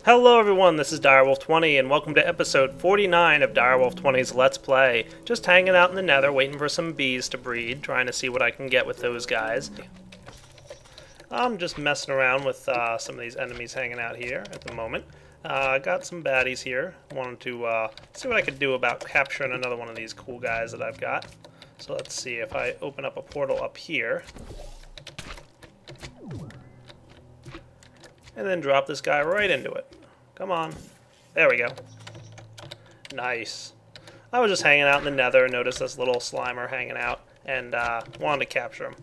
Hello everyone, this is Direwolf20 and welcome to episode 49 of Direwolf20's Let's Play. Just hanging out in the nether, waiting for some bees to breed, trying to see what I can get with those guys. I'm just messing around with some of these enemies hanging out here at the moment. Got some baddies here. Wanted to see what I could do about capturing another one of these cool guys that I've got. So let's see if I open up a portal up here. And then drop this guy right into it. Come on. There we go. Nice. I was just hanging out in the nether, noticed this little slimer hanging out, and wanted to capture him.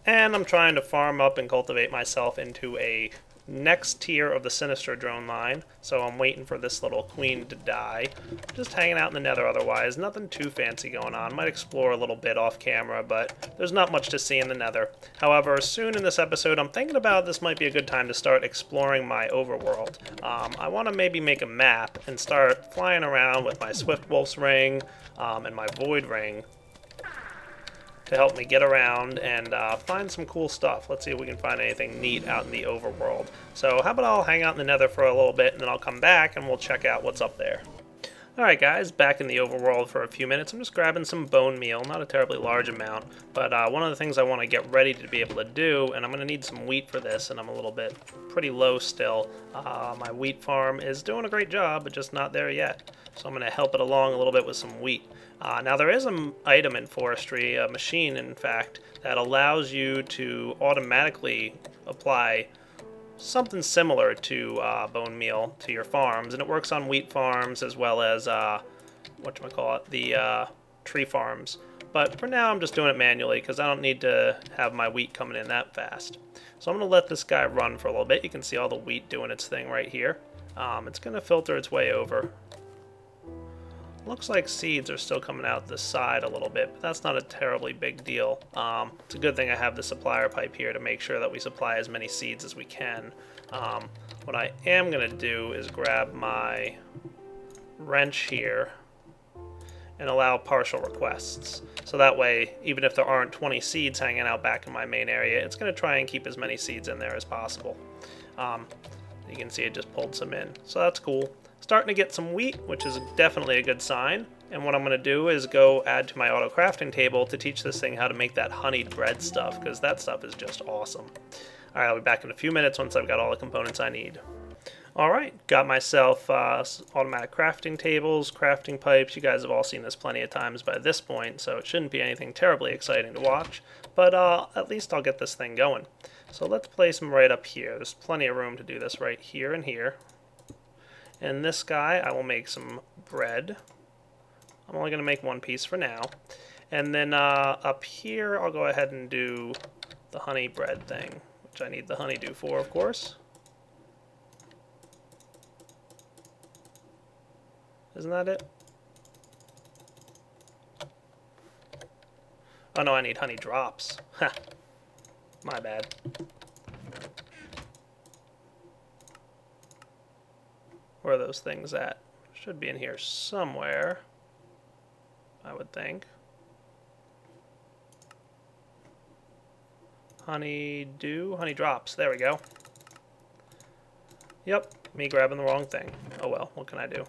And I'm trying to farm up and cultivate myself into a next tier of the Sinister drone line, so I'm waiting for this little queen to die. Just hanging out in the nether otherwise, nothing too fancy going on. Might explore a little bit off camera, but there's not much to see in the nether. However, soon in this episode, I'm thinking about this might be a good time to start exploring my overworld. I want to maybe make a map and start flying around with my Swift Wolf's ring and my Void ring to help me get around and find some cool stuff. Let's see if we can find anything neat out in the overworld. So how about I'll hang out in the nether for a little bit, and then I'll come back and we'll check out what's up there. Alright guys, back in the overworld for a few minutes. I'm just grabbing some bone meal, not a terribly large amount, but one of the things I want to get ready to be able to do, and I'm going to need some wheat for this, and I'm a little bit pretty low still. My wheat farm is doing a great job, but just not there yet. So I'm going to help it along a little bit with some wheat. Now there is an item in forestry, a machine in fact, that allows you to automatically apply something similar to bone meal to your farms, and it works on wheat farms as well as the tree farms. But for now I'm just doing it manually because I don't need to have my wheat coming in that fast. So I'm going to let this guy run for a little bit. You can see all the wheat doing its thing right here. It's going to filter its way over. Looks like seeds are still coming out the side a little bit, but that's not a terribly big deal. It's a good thing I have the supplier pipe here to make sure that we supply as many seeds as we can. What I am going to do is grab my wrench here and allow partial requests. So that way, even if there aren't 20 seeds hanging out back in my main area, it's going to try and keep as many seeds in there as possible. You can see it just pulled some in, so that's cool. Starting to get some wheat, which is definitely a good sign. And what I'm going to do is go add to my auto crafting table to teach this thing how to make that honeyed bread stuff, because that stuff is just awesome. Alright, I'll be back in a few minutes once I've got all the components I need. Alright, got myself automatic crafting tables, crafting pipes. You guys have all seen this plenty of times by this point, so it shouldn't be anything terribly exciting to watch. But at least I'll get this thing going. So let's place them right up here. There's plenty of room to do this right here and here. And this guy, I will make some bread. I'm only going to make one piece for now. And then up here, I'll go ahead and do the honey bread thing, which I need the honeydew for, of course. Isn't that it? Oh no, I need honey drops. Ha! My bad. Where are those things at? Should be in here somewhere, I would think. Honeydew, honey drops, there we go. Yep, me grabbing the wrong thing. Oh well, what can I do?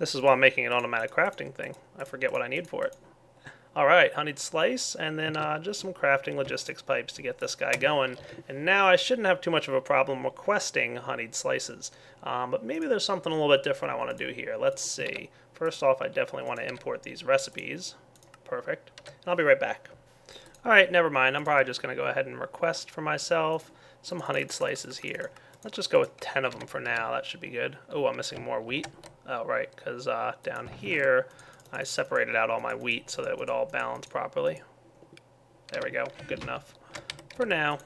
This is why I'm making an automatic crafting thing. I forget what I need for it. Alright, honeyed slice, and then just some crafting logistics pipes to get this guy going. And now I shouldn't have too much of a problem requesting honeyed slices. But maybe there's something a little bit different I want to do here. Let's see. First off, I definitely want to import these recipes. Perfect. And I'll be right back. Alright, never mind. I'm probably just going to go ahead and request for myself some honeyed slices here. Let's just go with 10 of them for now. That should be good. Oh, I'm missing more wheat. Oh, right, because down here I separated out all my wheat so that it would all balance properly. There we go. Good enough for now.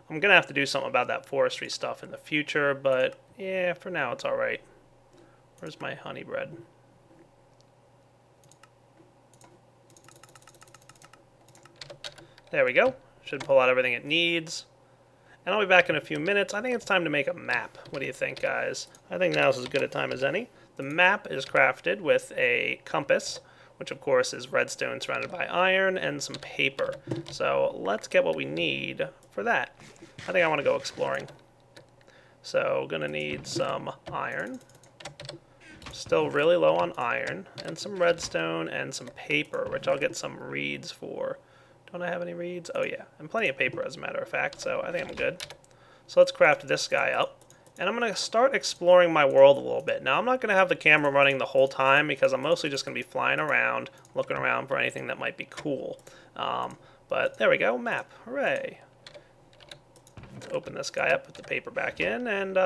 I'm going to have to do something about that forestry stuff in the future, but yeah, for now it's alright. Where's my honey bread? There we go. Should pull out everything it needs. And I'll be back in a few minutes. I think it's time to make a map. What do you think, guys? I think now's as good a time as any. The map is crafted with a compass, which of course is redstone surrounded by iron and some paper. So let's get what we need for that. I think I want to go exploring. So gonna need some iron. Still really low on iron, and some redstone and some paper, which I'll get some reeds for. Don't I have any reeds? Oh yeah, and plenty of paper as a matter of fact, so I think I'm good. So let's craft this guy up, and I'm going to start exploring my world a little bit. Now I'm not going to have the camera running the whole time because I'm mostly just going to be flying around, looking around for anything that might be cool. But there we go, map, hooray. Let's open this guy up, put the paper back in, and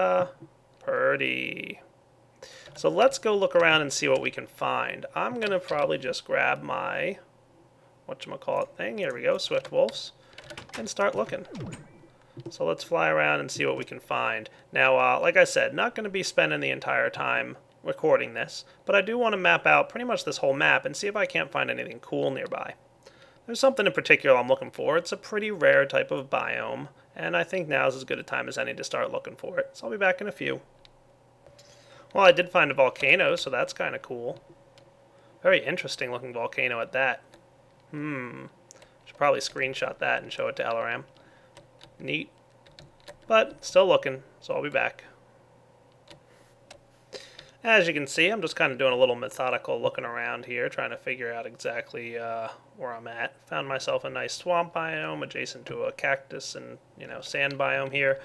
pretty. So let's go look around and see what we can find. I'm going to probably just grab my, whatchamacallit thing, here we go, Swift Wolves, and start looking. So let's fly around and see what we can find. Now, like I said, not going to be spending the entire time recording this, but I do want to map out pretty much this whole map and see if I can't find anything cool nearby. There's something in particular I'm looking for. It's a pretty rare type of biome, and I think now's as good a time as any to start looking for it. So I'll be back in a few. Well, I did find a volcano, so that's kind of cool. Very interesting looking volcano at that. Should probably screenshot that and show it to LRM. Neat. But still looking, so I'll be back. As you can see, I'm just kind of doing a little methodical looking around here, trying to figure out exactly where I'm at. Found myself a nice swamp biome adjacent to a cactus and, sand biome here.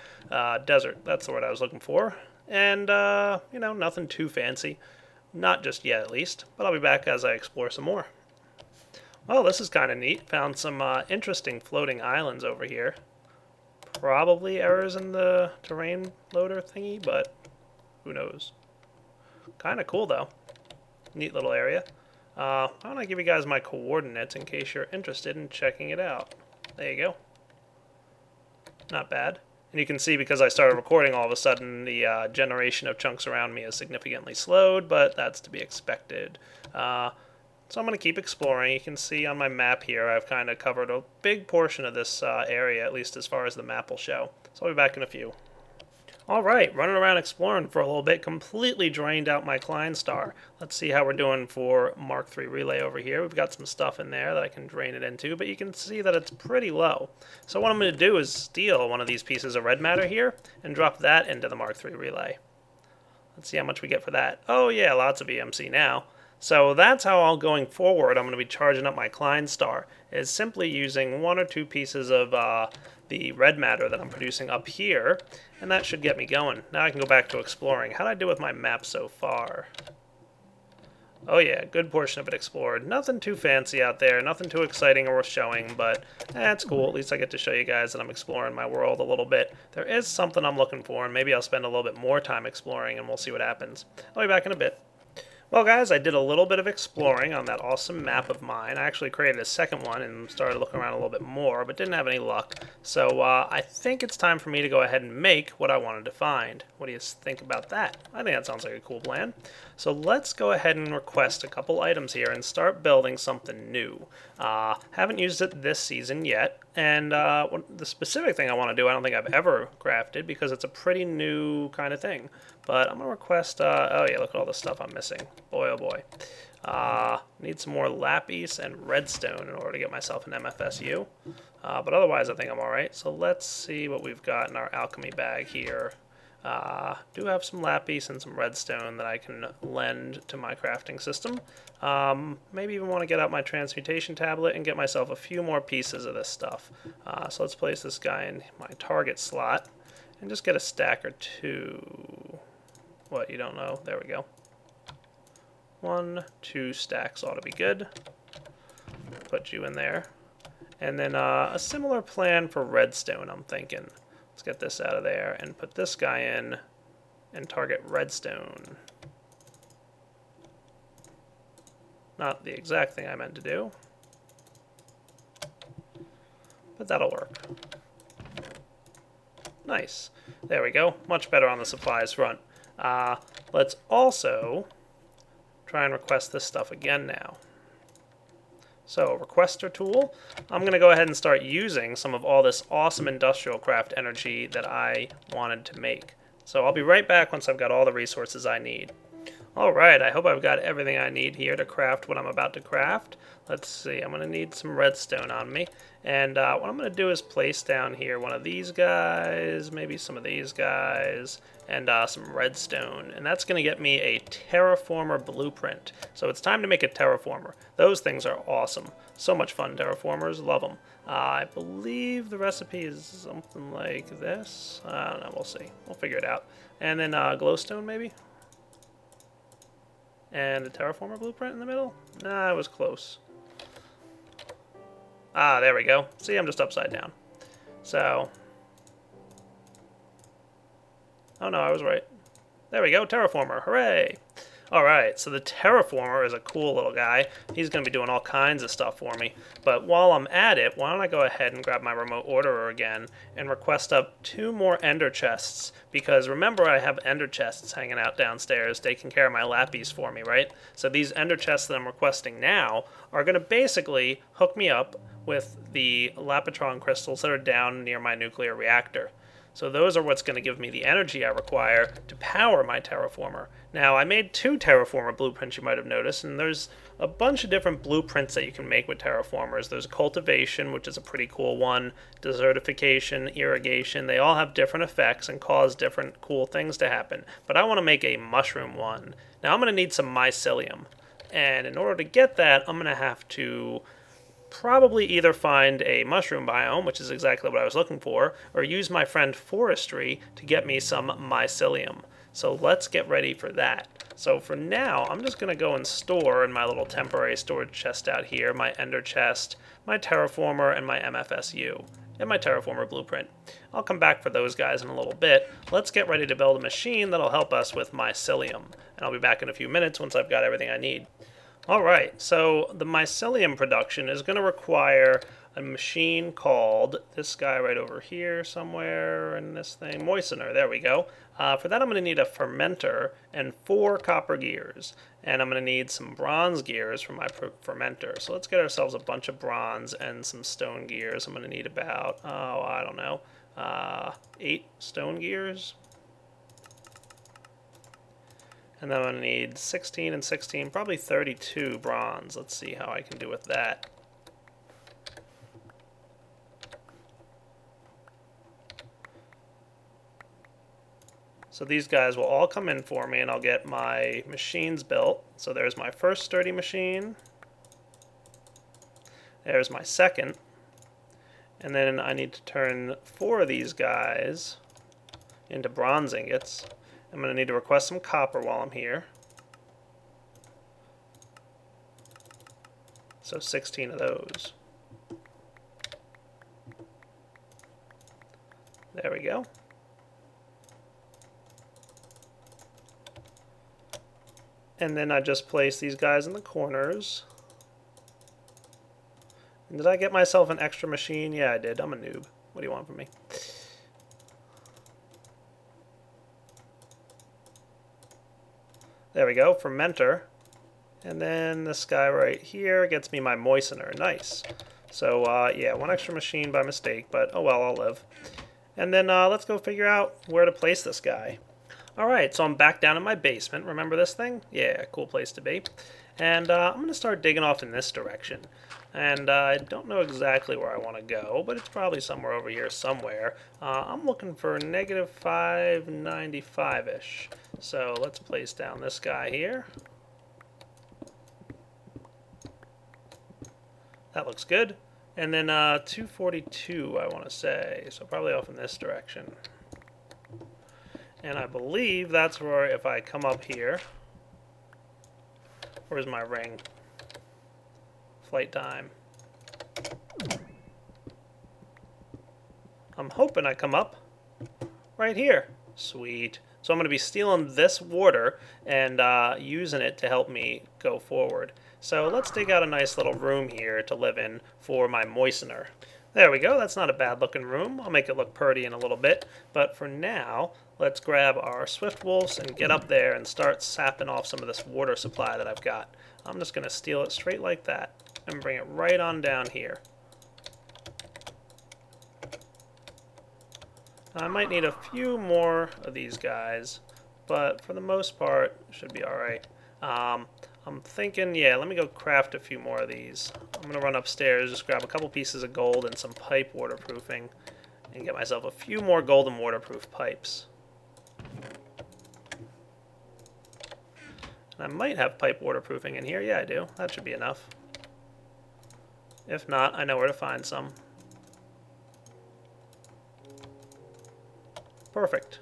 Desert, that's the word I was looking for. And, nothing too fancy. Not just yet, at least. But I'll be back as I explore some more. Well, this is kind of neat. Found some interesting floating islands over here. Probably errors in the terrain loader thingy, but who knows. Kind of cool, though. Neat little area. I want to give you guys my coordinates in case you're interested in checking it out. There you go. Not bad. And you can see because I started recording, all of a sudden the generation of chunks around me is significantly slowed, but that's to be expected. So I'm going to keep exploring. You can see on my map here I've kind of covered a big portion of this area, at least as far as the map will show. So I'll be back in a few. Alright, running around exploring for a little bit, completely drained out my Klein star. Let's see how we're doing for Mark III relay over here. We've got some stuff in there that I can drain it into, but you can see that it's pretty low. So what I'm going to do is steal one of these pieces of red matter here and drop that into the Mark III relay. Let's see how much we get for that. Oh yeah, lots of EMC now. So that's how all going forward I'm going to be charging up my Klein star, is simply using one or two pieces of the red matter that I'm producing up here, and that should get me going. Now I can go back to exploring. How did I do with my map so far? Oh yeah, good portion of it explored. Nothing too fancy out there, nothing too exciting or worth showing, but that's cool. At least I get to show you guys that I'm exploring my world a little bit. There is something I'm looking for, and maybe I'll spend a little bit more time exploring, and we'll see what happens. I'll be back in a bit. Well guys, I did a little bit of exploring on that awesome map of mine. I actually created a second one and started looking around a little bit more, but didn't have any luck. So I think it's time for me to go ahead and make what I wanted to find. What do you think about that? I think that sounds like a cool plan. So let's go ahead and request a couple items here and start building something new. Haven't used it this season yet, and the specific thing I want to do I don't think I've ever crafted because it's a pretty new kind of thing. But I'm going to request, oh yeah, look at all the stuff I'm missing. Boy, oh boy. Need some more lapis and redstone in order to get myself an MFSU. But otherwise, I think I'm alright. So let's see what we've got in our alchemy bag here. Do have some lapis and some redstone that I can lend to my crafting system. Maybe even want to get out my transmutation tablet and get myself a few more pieces of this stuff. So let's place this guy in my target slot and just get a stack or two. What, you don't know? There we go. 1, 2 stacks ought to be good. Put you in there. And then a similar plan for redstone, I'm thinking. Let's get this out of there and put this guy in and target redstone. Not the exact thing I meant to do, but that'll work. Nice. There we go. Much better on the supplies front. Let's also try and request this stuff again now. So, requester tool. I'm going to go ahead and start using some of all this awesome industrial craft energy that I wanted to make. So I'll be right back once I've got all the resources I need. Alright, I hope I've got everything I need here to craft what I'm about to craft. Let's see, I'm going to need some redstone on me. And what I'm going to do is place down here one of these guys, maybe some of these guys, and some redstone. And that's going to get me a Terraformer Blueprint. So it's time to make a Terraformer. Those things are awesome. So much fun, Terraformers. Love them. I believe the recipe is something like this. I don't know, we'll see. We'll figure it out. And then glowstone, maybe? And a Terraformer Blueprint in the middle? Nah, it was close. Ah, there we go. See, I'm just upside down. So... oh no, I was right. There we go, Terraformer. Hooray! Alright, so the Terraformer is a cool little guy. He's going to be doing all kinds of stuff for me. But while I'm at it, why don't I go ahead and grab my remote orderer again and request up 2 more ender chests. Because remember, I have ender chests hanging out downstairs taking care of my lappies for me, right? So these ender chests that I'm requesting now are going to basically hook me up with the Lapitron crystals that are down near my nuclear reactor. So those are what's going to give me the energy I require to power my Terraformer. Now, I made 2 Terraformer blueprints, you might have noticed, and there's a bunch of different blueprints that you can make with Terraformers. There's cultivation, which is a pretty cool one, desertification, irrigation. They all have different effects and cause different cool things to happen. But I want to make a mushroom one. Now, I'm going to need some mycelium. And in order to get that, I'm going to have to probably either find a mushroom biome, which is exactly what I was looking for, or use my friend Forestry to get me some mycelium. So let's get ready for that. So for now, I'm just going to go and store in my little temporary storage chest out here, my ender chest, my Terraformer, and my MFSU, and my Terraformer Blueprint. I'll come back for those guys in a little bit. Let's get ready to build a machine that'll help us with mycelium. And I'll be back in a few minutes once I've got everything I need. Alright, so the mycelium production is going to require a machine called, this guy right over here somewhere in this thing, moistener, there we go. For that I'm going to need a fermenter and 4 copper gears. And I'm going to need some bronze gears for my fermenter. So let's get ourselves a bunch of bronze and some stone gears. I'm going to need about, oh, I don't know, 8 stone gears. And then I'm going to need 16 and 16, probably 32 bronze. Let's see how I can do with that. So these guys will all come in for me and I'll get my machines built. So there's my first sturdy machine. There's my second. And then I need to turn 4 of these guys into bronze ingots. I'm going to need to request some copper while I'm here. So 16 of those. There we go. And then I just place these guys in the corners. And did I get myself an extra machine? Yeah, I did. I'm a noob. What do you want from me? There we go, fermenter. And then this guy right here gets me my moistener. Nice. So, yeah, 1 extra machine by mistake, but oh well, I'll live. And then let's go figure out where to place this guy. Alright, so I'm back down in my basement. Remember this thing? Yeah, cool place to be. And I'm going to start digging off in this direction. And I don't know exactly where I want to go, but it's probably somewhere over here somewhere. I'm looking for negative 595-ish. So let's place down this guy here. That looks good. And then 242, I want to say. So probably off in this direction. And I believe that's where, if I come up here, where's my ring? Flight time. I'm hoping I come up right here. Sweet. So I'm going to be stealing this water and using it to help me go forward. So let's dig out a nice little room here to live in for my moistener. There we go. That's not a bad looking room. I'll make it look pretty in a little bit. But for now, let's grab our swift wolves and get up there and start sapping off some of this water supply that I've got. I'm just going to steal it straight like that and bring it right on down here. I might need a few more of these guys, but for the most part, it should be alright. I'm thinking, yeah, let me go craft a few more of these. I'm going to run upstairs, just grab a couple pieces of gold and some pipe waterproofing, and get myself a few more golden waterproof pipes. And I might have pipe waterproofing in here. Yeah, I do. That should be enough. If not, I know where to find some. Perfect.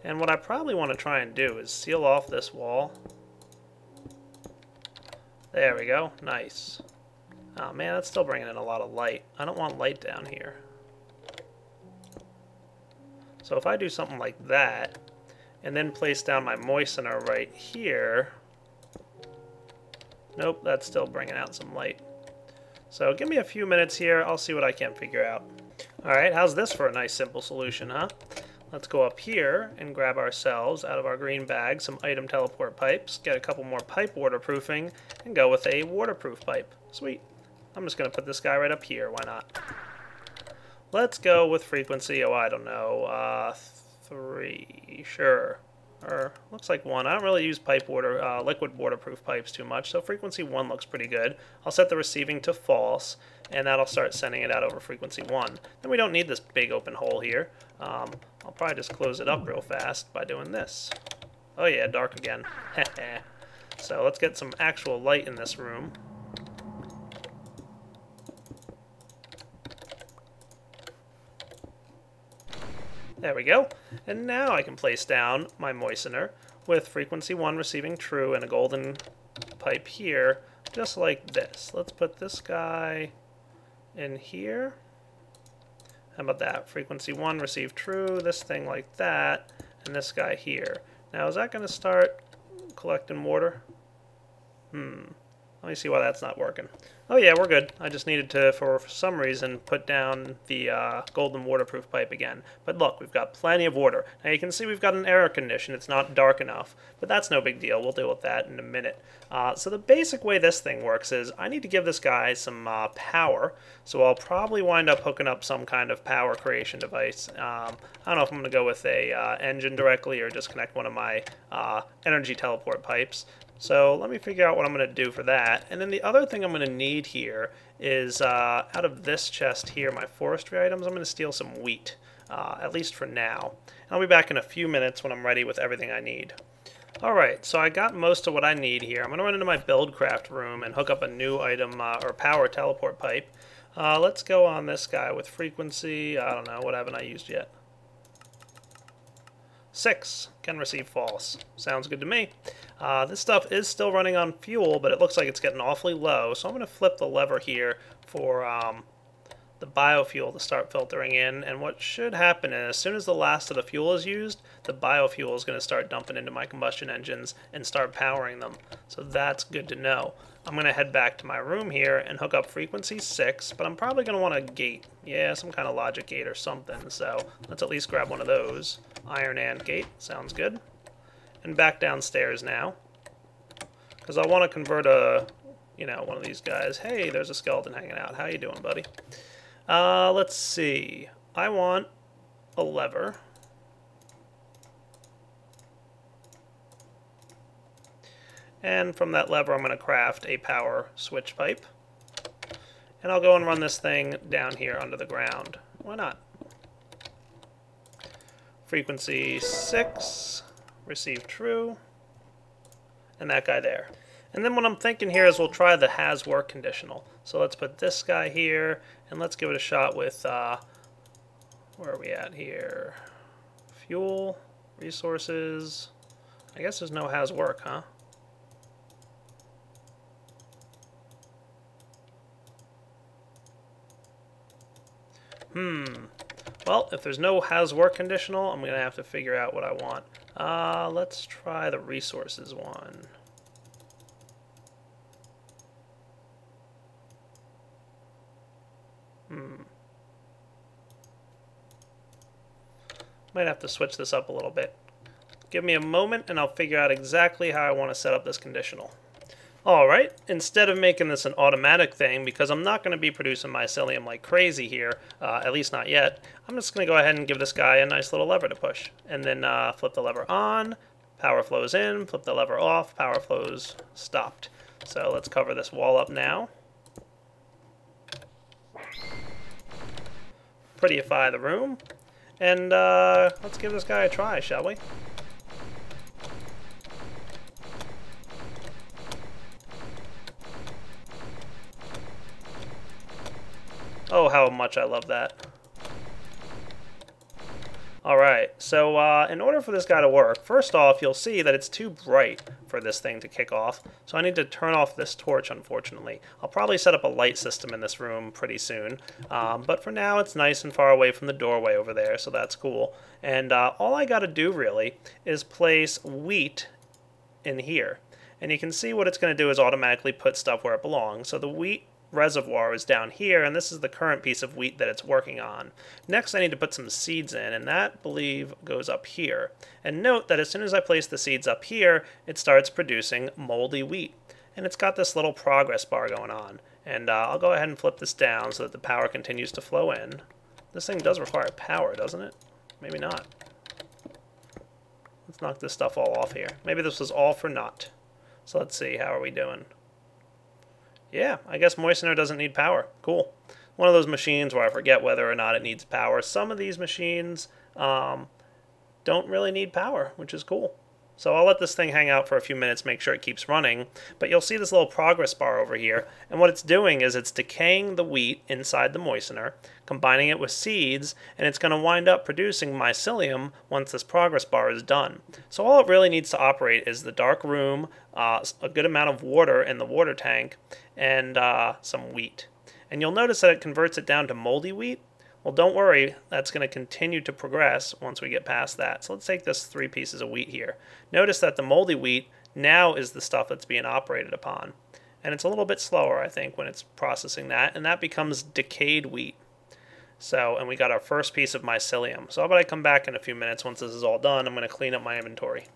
And what I probably want to try and do is seal off this wall. There we go. Nice. Oh man, that's still bringing in a lot of light. I don't want light down here. So if I do something like that, and then place down my moistener right here... Nope, that's still bringing out some light. So give me a few minutes here, I'll see what I can figure out. Alright, how's this for a nice simple solution, huh? Let's go up here and grab ourselves, out of our green bag, some item teleport pipes, get a couple more pipe waterproofing, and go with a waterproof pipe. Sweet. I'm just going to put this guy right up here, why not? Let's go with frequency, oh I don't know, 3, sure. Or, looks like 1. I don't really use liquid waterproof pipes too much, so frequency 1 looks pretty good. I'll set the receiving to false, and that'll start sending it out over frequency 1. Then we don't need this big open hole here. I'll probably just close it up real fast by doing this. Oh yeah, dark again. So let's get some actual light in this room. There we go. And now I can place down my moistener with frequency 1 receiving true and a golden pipe here, just like this. Let's put this guy in here. How about that? Frequency 1 receive true, this thing like that, and this guy here. Now is that going to start collecting water? Let me see why that's not working. Oh yeah, we're good. I just needed to, for some reason, put down the golden waterproof pipe again. But look, we've got plenty of water. Now you can see we've got an error condition. It's not dark enough, but that's no big deal. We'll deal with that in a minute. So the basic way this thing works is I need to give this guy some power. So I'll probably wind up hooking up some kind of power creation device. I don't know if I'm going to go with a engine directly or just connect one of my energy teleport pipes. So let me figure out what I'm going to do for that. And then the other thing I'm going to need here is out of this chest here, my forestry items, I'm going to steal some wheat, at least for now. And I'll be back in a few minutes when I'm ready with everything I need. Alright, so I got most of what I need here. I'm going to run into my buildcraft room and hook up a new item or power teleport pipe. Let's go on this guy with frequency, I don't know, what haven't I used yet? 6 can receive false. Sounds good to me. This stuff is still running on fuel, but it looks like it's getting awfully low, so I'm going to flip the lever here for the biofuel to start filtering in, and what should happen is as soon as the last of the fuel is used, the biofuel is going to start dumping into my combustion engines and start powering them. So that's good to know. I'm going to head back to my room here and hook up frequency 6, but I'm probably going to want a gate. Yeah, some kind of logic gate or something, so let's at least grab one of those. Iron and gate, sounds good. And back downstairs now, because I want to convert one of these guys. Hey, there's a skeleton hanging out. How you doing, buddy? Let's see. I want a lever. And from that lever, I'm going to craft a power switch pipe. And I'll go and run this thing down here under the ground. Why not? Frequency 6, receive true, and that guy there. And then what I'm thinking here is we'll try the has work conditional. So let's put this guy here, and let's give it a shot with, where are we at here? Fuel, resources. I guess there's no has work, huh? Well, if there's no has work conditional, I'm going to have to figure out what I want. Let's try the resources one. Might have to switch this up a little bit. Give me a moment and I'll figure out exactly how I want to set up this conditional. Alright, instead of making this an automatic thing, because I'm not going to be producing mycelium like crazy here, at least not yet, I'm just going to go ahead and give this guy a nice little lever to push. And then flip the lever on, power flows in, flip the lever off, power flows stopped. So let's cover this wall up now. Prettyify the room. And let's give this guy a try, shall we? Oh, how much I love that. Alright, so in order for this guy to work, first off, you'll see that it's too bright for this thing to kick off. So I need to turn off this torch, unfortunately. I'll probably set up a light system in this room pretty soon. But for now, it's nice and far away from the doorway over there, so that's cool. And all I gotta do, really, is place wheat in here. And you can see what it's going to do is automatically put stuff where it belongs. So the wheat reservoir is down here, and this is the current piece of wheat that it's working on. Next, I need to put some seeds in, and that, I believe, goes up here. And note that as soon as I place the seeds up here, it starts producing moldy wheat. And it's got this little progress bar going on. And I'll go ahead and flip this down so that the power continues to flow in. This thing does require power, doesn't it? Maybe not. Let's knock this stuff all off here. Maybe this was all for naught. So let's see, how are we doing? Yeah, I guess moistener doesn't need power. Cool. One of those machines where I forget whether or not it needs power. Some of these machines don't really need power, which is cool. So I'll let this thing hang out for a few minutes, make sure it keeps running. But you'll see this little progress bar over here. And what it's doing is it's decaying the wheat inside the moistener, combining it with seeds, and it's going to wind up producing mycelium once this progress bar is done. So all it really needs to operate is the dark room, a good amount of water in the water tank, and some wheat. And you'll notice that it converts it down to moldy wheat. Well, don't worry, that's going to continue to progress once we get past that. So let's take this 3 pieces of wheat here. Notice that the moldy wheat now is the stuff that's being operated upon. And it's a little bit slower, I think, when it's processing that, and that becomes decayed wheat. So, and we got our first piece of mycelium. So how about I come back in a few minutes once this is all done. I'm going to clean up my inventory.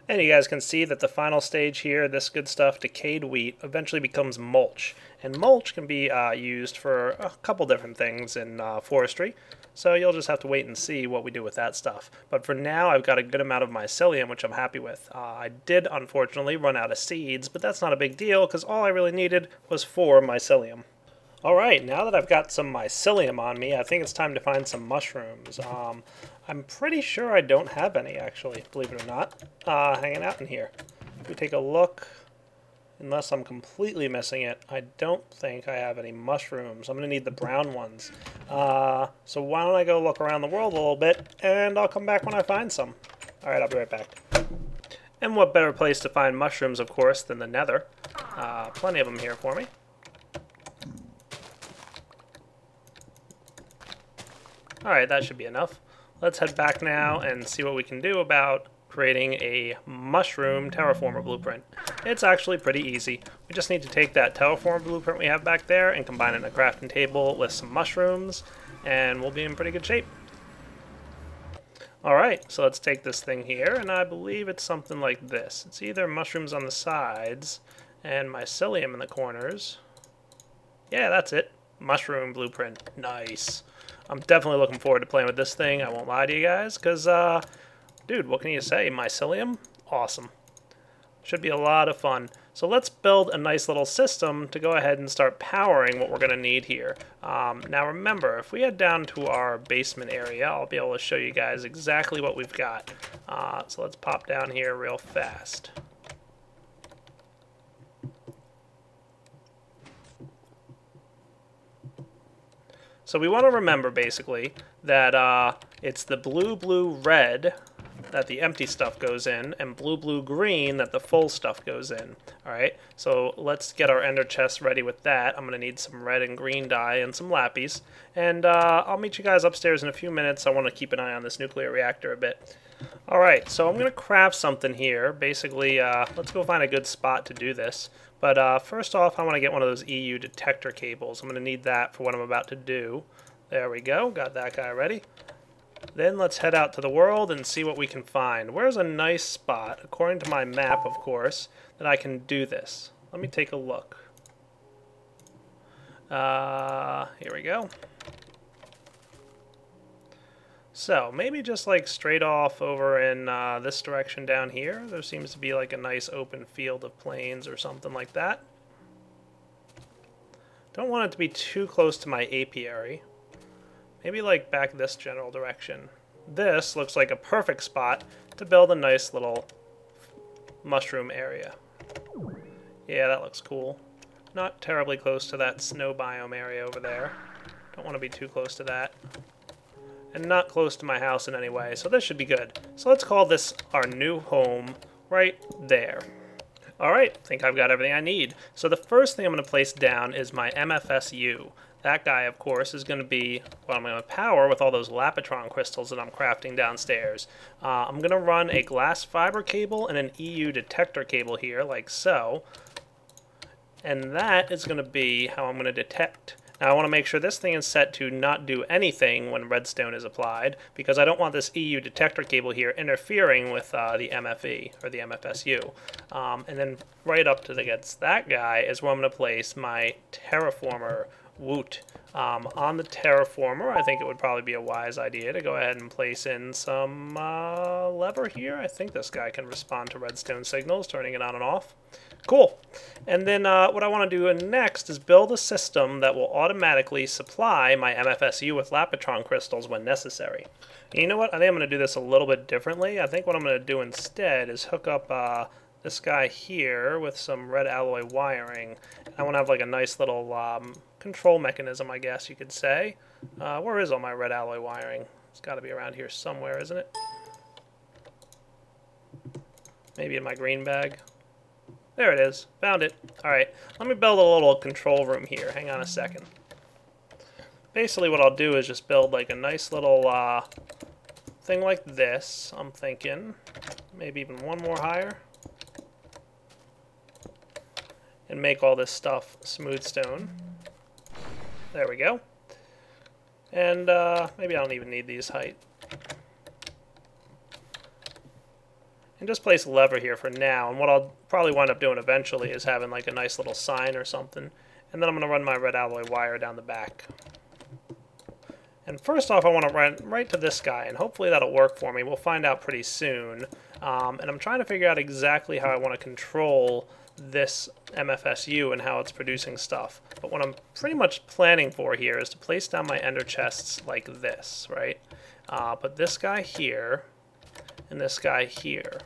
And you guys can see that the final stage here, this good stuff, decayed wheat, eventually becomes mulch. And mulch can be used for a couple different things in forestry. So you'll just have to wait and see what we do with that stuff. But for now, I've got a good amount of mycelium, which I'm happy with. I did, unfortunately, run out of seeds, but that's not a big deal, because all I really needed was 4 mycelium. Alright, now that I've got some mycelium on me, I think it's time to find some mushrooms. I'm pretty sure I don't have any, actually, believe it or not, hanging out in here. If we take a look, unless I'm completely missing it, I don't think I have any mushrooms. I'm going to need the brown ones. So why don't I go look around the world a little bit, and I'll come back when I find some. Alright, I'll be right back. And what better place to find mushrooms, of course, than the nether. Plenty of them here for me. Alright, that should be enough. Let's head back now and see what we can do about creating a mushroom terraformer blueprint. It's actually pretty easy. We just need to take that terraformer blueprint we have back there and combine it in a crafting table with some mushrooms, and we'll be in pretty good shape. Alright, so let's take this thing here, and I believe it's something like this. It's either mushrooms on the sides and mycelium in the corners. Yeah, that's it. Mushroom blueprint. Nice. I'm definitely looking forward to playing with this thing, I won't lie to you guys, because, dude, what can you say? Mycelium? Awesome. Should be a lot of fun. So let's build a nice little system to go ahead and start powering what we're going to need here. Now remember, if we head down to our basement area, I'll be able to show you guys exactly what we've got. So let's pop down here real fast. So we want to remember, basically, that it's the blue, blue, red that the empty stuff goes in, and blue, blue, green that the full stuff goes in. Alright, so let's get our ender chest ready with that. I'm going to need some red and green dye and some lappies. And I'll meet you guys upstairs in a few minutes. I want to keep an eye on this nuclear reactor a bit. Alright, so I'm going to craft something here. Basically, let's go find a good spot to do this. But first off, I want to get one of those EU detector cables. I'm going to need that for what I'm about to do. There we go. Got that guy ready. Then let's head out to the world and see what we can find. Where's a nice spot, according to my map, of course, that I can do this? Let me take a look. Here we go. So, maybe just like straight off over in this direction down here. There seems to be like a nice open field of plains or something like that. Don't want it to be too close to my apiary. Maybe like back this general direction. This looks like a perfect spot to build a nice little mushroom area. Yeah, that looks cool. Not terribly close to that snow biome area over there. Don't want to be too close to that. And not close to my house in any way, so this should be good. So let's call this our new home right there. Alright, I think I've got everything I need. So the first thing I'm going to place down is my MFSU. That guy, of course, is going to be what I'm going to power with all those Lapitron crystals that I'm crafting downstairs. I'm going to run a glass fiber cable and an EU detector cable here, like so. And that is going to be how I'm going to detect. Now I want to make sure this thing is set to not do anything when redstone is applied, because I don't want this EU detector cable here interfering with the MFE, or the MFSU. And then right up to against that guy is where I'm going to place my Terraformer Woot. On the Terraformer, I think it would probably be a wise idea to go ahead and place in some lever here. I think this guy can respond to redstone signals, turning it on and off. Cool. And then what I want to do next is build a system that will automatically supply my MFSU with Lapitron crystals when necessary. And you know what? I think I'm going to do this a little bit differently. I think what I'm going to do instead is hook up this guy here with some red alloy wiring. I want to have like a nice little control mechanism, I guess you could say. Where is all my red alloy wiring? It's got to be around here somewhere, isn't it? Maybe in my green bag. There it is. Found it. Alright, let me build a little control room here. Hang on a second. Basically what I'll do is just build like a nice little thing like this, I'm thinking. Maybe even one more higher. And make all this stuff smooth stone. There we go. And maybe I don't even need these height. And just place a lever here for now. And what I'll probably wind up doing eventually is having like a nice little sign or something. And then I'm going to run my red alloy wire down the back. And first off, I want to run right to this guy, and hopefully that'll work for me. We'll find out pretty soon. And I'm trying to figure out exactly how I want to control this MFSU and how it's producing stuff. But what I'm pretty much planning for here is to place down my ender chests like this, right? Put this guy here, and this guy here.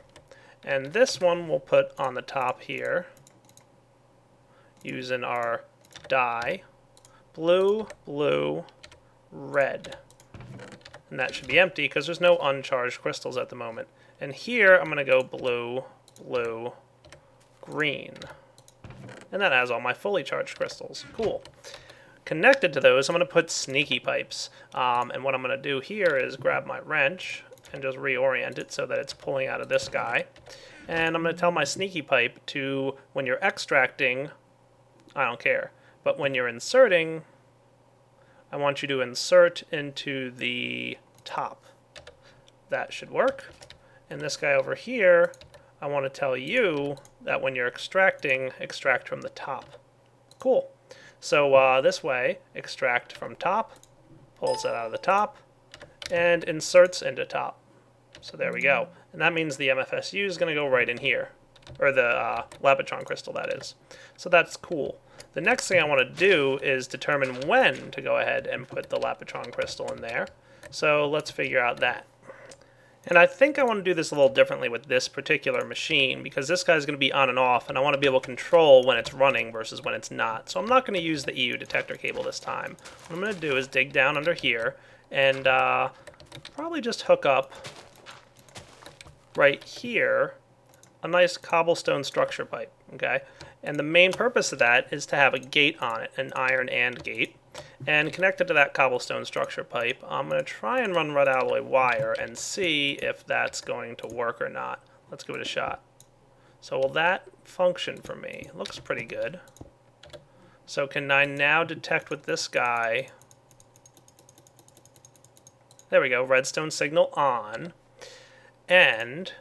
And this one we'll put on the top here, using our dye. Blue, blue, red. And that should be empty because there's no uncharged crystals at the moment. And here I'm going to go blue, blue, green. And that has all my fully charged crystals. Cool. Connected to those, I'm going to put sneaky pipes. And what I'm going to do here is grab my wrench and just reorient it so that it's pulling out of this guy. And I'm going to tell my sneaky pipe to, when you're extracting, I don't care, but when you're inserting, I want you to insert into the top. That should work. And this guy over here, I want to tell you that when you're extracting, extract from the top. Cool. So this way, extract from top, pulls it out of the top, and inserts into top. So there we go. And that means the MFSU is going to go right in here. Or the Lapitron crystal, that is. So that's cool. The next thing I want to do is determine when to go ahead and put the Lapitron crystal in there. So let's figure out that. And I think I want to do this a little differently with this particular machine, because this guy's going to be on and off, and I want to be able to control when it's running versus when it's not. So I'm not going to use the EU detector cable this time. What I'm going to do is dig down under here and probably just hook up right here a nice cobblestone structure pipe, okay? And the main purpose of that is to have a gate on it, an iron and gate. And connected to that cobblestone structure pipe, I'm going to try and run red alloy wire and see if that's going to work or not. Let's give it a shot. So will that function for me? It looks pretty good. So can I now detect with this guy There we go, redstone signal on. And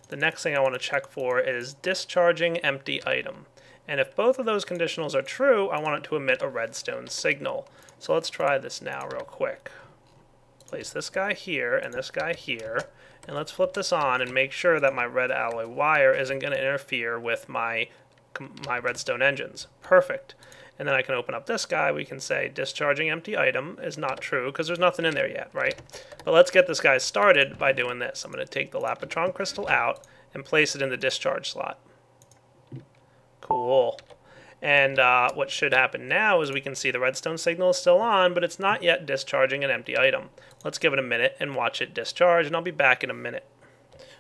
the next thing I want to check for is discharging empty item. And if both of those conditionals are true, I want it to emit a redstone signal. So let's try this now real quick. Place this guy here and this guy here. And let's flip this on and make sure that my red alloy wire isn't going to interfere with my redstone engines. Perfect. And then I can open up this guy. We can say discharging empty item is not true because there's nothing in there yet, right? But let's get this guy started by doing this. I'm going to take the Lapotron crystal out and place it in the discharge slot. Cool. And what should happen now is we can see the redstone signal is still on, but it's not yet discharging an empty item. Let's give it a minute and watch it discharge, and I'll be back in a minute.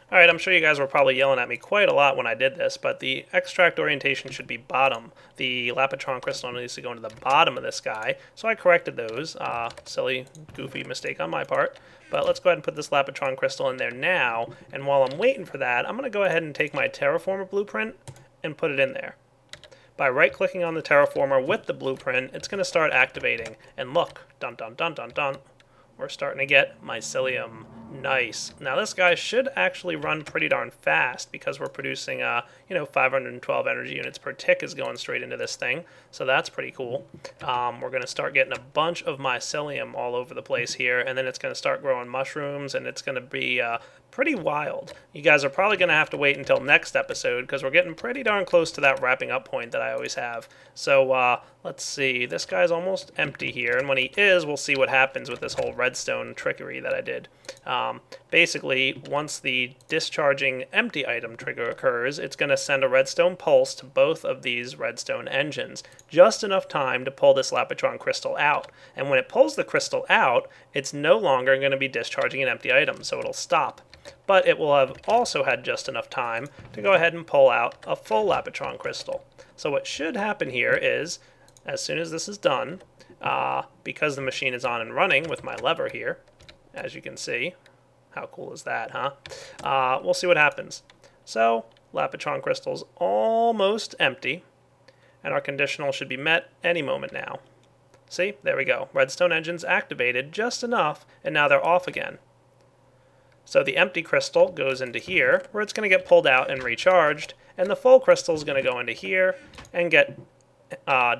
Alright, I'm sure you guys were probably yelling at me quite a lot when I did this, but the extract orientation should be bottom. The Lapotron crystal needs to go into the bottom of this guy, so I corrected those. Silly, goofy mistake on my part. But let's go ahead and put this Lapotron crystal in there now, and while I'm waiting for that, I'm going to go ahead and take my Terraformer Blueprint and put it in there. By right-clicking on the Terraformer with the blueprint, it's going to start activating. And look, dun dun dun dun dun, we're starting to get Mycelium. Nice. Now this guy should actually run pretty darn fast because we're producing, 512 energy units per tick is going straight into this thing. So that's pretty cool. We're going to start getting a bunch of Mycelium all over the place here, and then it's going to start growing mushrooms, and it's going to be pretty wild. You guys are probably going to have to wait until next episode because we're getting pretty darn close to that wrapping up point that I always have. So let's see. This guy's almost empty here, and when he is, we'll see what happens with this whole redstone trickery that I did. Basically, once the discharging empty item trigger occurs, it's going to send a redstone pulse to both of these redstone engines, just enough time to pull this Lapotron crystal out. And when it pulls the crystal out, it's no longer going to be discharging an empty item, so it'll stop. But it will have also had just enough time to go ahead and pull out a full Lapotron crystal. So what should happen here is, as soon as this is done, because the machine is on and running with my lever here, as you can see, how cool is that, huh? We'll see what happens. So, Lapotron crystal's almost empty, and our conditional should be met any moment now. See, there we go. Redstone engines activated just enough, and now they're off again. So the empty crystal goes into here, where it's going to get pulled out and recharged, and the full crystal is going to go into here and get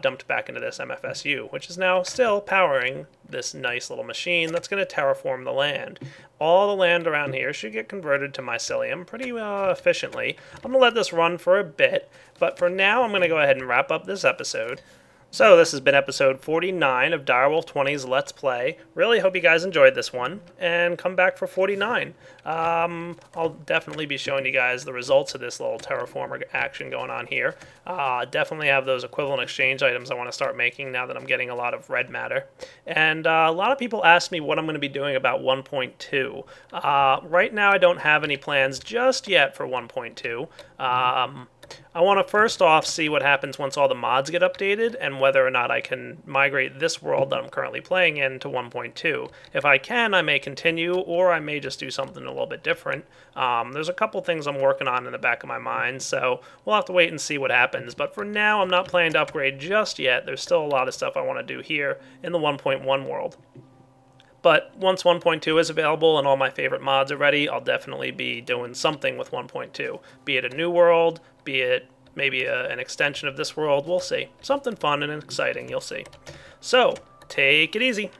dumped back into this MFSU, which is now still powering this nice little machine that's going to terraform the land. All the land around here should get converted to mycelium pretty efficiently. I'm going to let this run for a bit, but for now I'm going to go ahead and wrap up this episode. So this has been episode 49 of Direwolf20's Let's Play. Really hope you guys enjoyed this one, and come back for 49. I'll definitely be showing you guys the results of this little terraformer action going on here. Definitely have those equivalent exchange items I want to start making now that I'm getting a lot of red matter. And a lot of people ask me what I'm going to be doing about 1.2. Right now I don't have any plans just yet for 1.2. I want to first off see what happens once all the mods get updated and whether or not I can migrate this world that I'm currently playing in to 1.2. If I can, I may continue, or I may just do something a little bit different. There's a couple things I'm working on in the back of my mind, so we'll have to wait and see what happens. But for now, I'm not planning to upgrade just yet. There's still a lot of stuff I want to do here in the 1.1 world. But once 1.2 is available and all my favorite mods are ready, I'll definitely be doing something with 1.2. Be it a new world, be it maybe an extension of this world, we'll see. Something fun and exciting, you'll see. So, take it easy.